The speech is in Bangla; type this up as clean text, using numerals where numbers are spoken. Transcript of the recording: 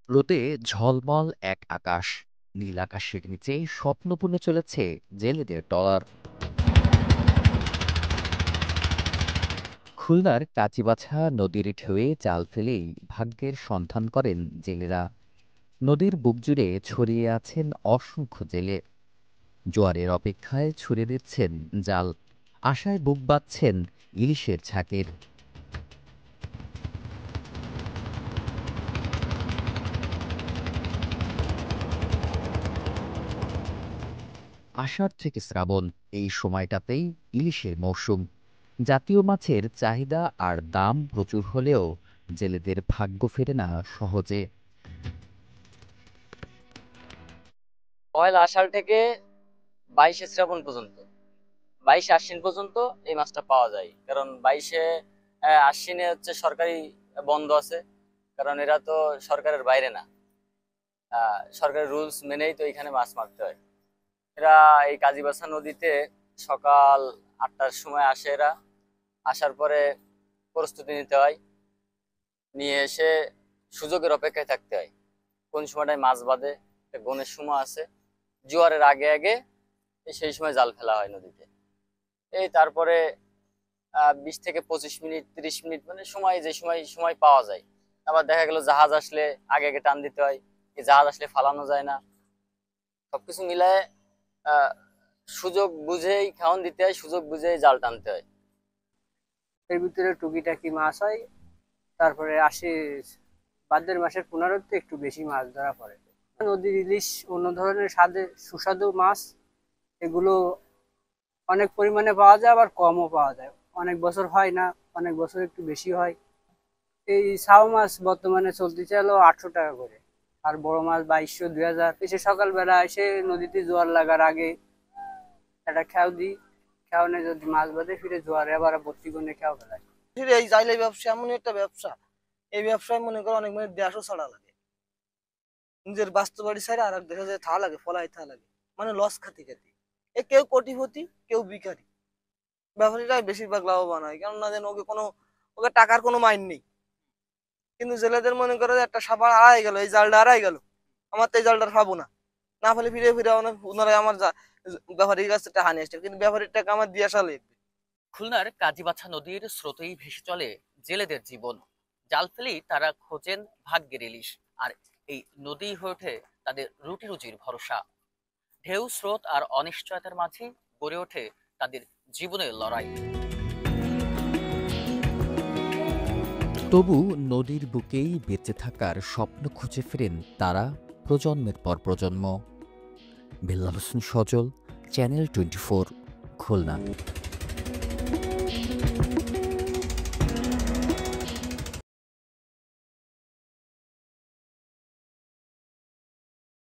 রোদে ঝলমল এক আকাশ, নীল আকাশের নিচে স্বপ্ন বুনে চলেছে জেলেদের ট্রলার। খুলনার কাঁচিবাছা নদীর ঢেউয়ে জাল ফেলেই ভাগ্যের সন্ধান করেন জেলেরা। নদীর বুক জুড়ে ছড়িয়ে আছেন অসংখ্য জেলে। জোয়ারের অপেক্ষায় ছুড়ে দিচ্ছেন জাল, আশায় বুক বাঁধছেন ইলিশের ঝাঁকের। আষাঢ় থেকে শ্রাবণ, এই সময়টাতেই ইলিশের মৌসুম। জাতীয় মাছের চাহিদা আর দাম প্রচুর হলেও জেলেদের ভাগ্য ফেরে না সহজে। পয়লা আষাঢ় থেকে 22শে শ্রাবণ পর্যন্ত, 22শে আশ্বিন পর্যন্ত এই মাছটা পাওয়া যায়। কারণ 22শে আশ্বিনে হচ্ছে সরকারি বন্ধ আছে, কারণ এরা তো সরকারের বাইরে না, সরকারের রুলস মেনেই তো এখানে মাছ মারতে হয়। এরা এই কাজীবাছা নদীতে সকাল 8টার সময় আসে। এরা আসার পরে প্রস্তুতি নিতে হয়, নিয়ে এসে সুযোগের অপেক্ষায় থাকতে হয়। কোন সময়টায় মাছ বাঁধে একটা গণের সময় আছে, জোয়ারের আগে আগে সেই সময় জাল ফেলা হয় নদীতে। এই তারপরে 20 থেকে 25 মিনিট 30 মিনিট মানে সময়, যে সময় সময় পাওয়া যায়। আবার দেখা গেল জাহাজ আসলে আগে আগে টান দিতে হয়, এই জাহাজ আসলে ফালানো যায় না। সবকিছু মিলায় আহ সুযোগ বুঝেই খাওয়ান দিতে হয়, সুযোগ বুঝেই জাল টানতে হয়। এর ভিতরে টুকিটাকি মাছ হয়। তারপরে আসে ভাদ্র মাসের 15তে একটু বেশি মাছ ধরা পড়ে। নদীর ইলিশ অন্য ধরনের স্বাদে সুস্বাদু মাছ। এগুলো অনেক পরিমাণে পাওয়া যায়, আবার কমও পাওয়া যায়। অনেক বছর হয় না, অনেক বছর একটু বেশি হয়। এই সাও মাছ বর্তমানে চলতে চাইলো 800 টাকা করে, আর বড় মাছ 2200 2000। এসে সকালবেলা এসে নদীতে জোয়ার লাগার আগে একটা খেয়াও দিই, খেয়াও যদি মাছ বাঁধে ফিরে জোয়ারে আবার ভর্তি করে খেয়াও ফেলায়। এই জাইলে ব্যবসা এমন একটা ব্যবসা, এই ব্যবসায় মনে করো অনেক মানে দেড়শো ছাড়া লাগে, নিজের বাস্তব বাড়ি ছাড়া আর এক দেশে যে থা লাগে ফলাই থা লাগে, মানে লস খাতি খাতি। এ কেউ কোটিপতি কেউ ভিখারি, ব্যাপারীরাই বেশিরভাগ লাভবান হয়, কেননা যেন ওকে কোনো, ওকে টাকার কোনো মাইন নেই। কিন্তু জেলেদের মনে করো যে একটা সাপা আড়াই গেল, এই জালটা আড়াই গেল, আমার তো এই জালটা পাবো না, না ফেলে ফিরে ফিরে ওনারা আমার ব্যাপারীর কাছে টাকা নিয়ে আসছে, কিন্তু ব্যাপারীর টাকা আমার দিয়ে আসা লাগবে। খুলনার কাজীবাছা নদীর স্রোতেই ভেসে চলে জেলেদের জীবন। জাল ফেলেই তারা খোঁজেন ভাগ্যের ইলিশ, আর এই নদী হয়ে ওঠে তাদের রুটি রুজির ভরসা। ঢেউ, স্রোত আর অনিশ্চয়তার মাঝে গড়ে ওঠে তাদের জীবনের লড়াই। তবু নদীর বুকেই বেঁচে থাকার স্বপ্ন খুঁজে ফেরেন তারা প্রজন্মের পর প্রজন্ম। বিল্লাল হোসেন সজল, চ্যানেল 24, খুলনা।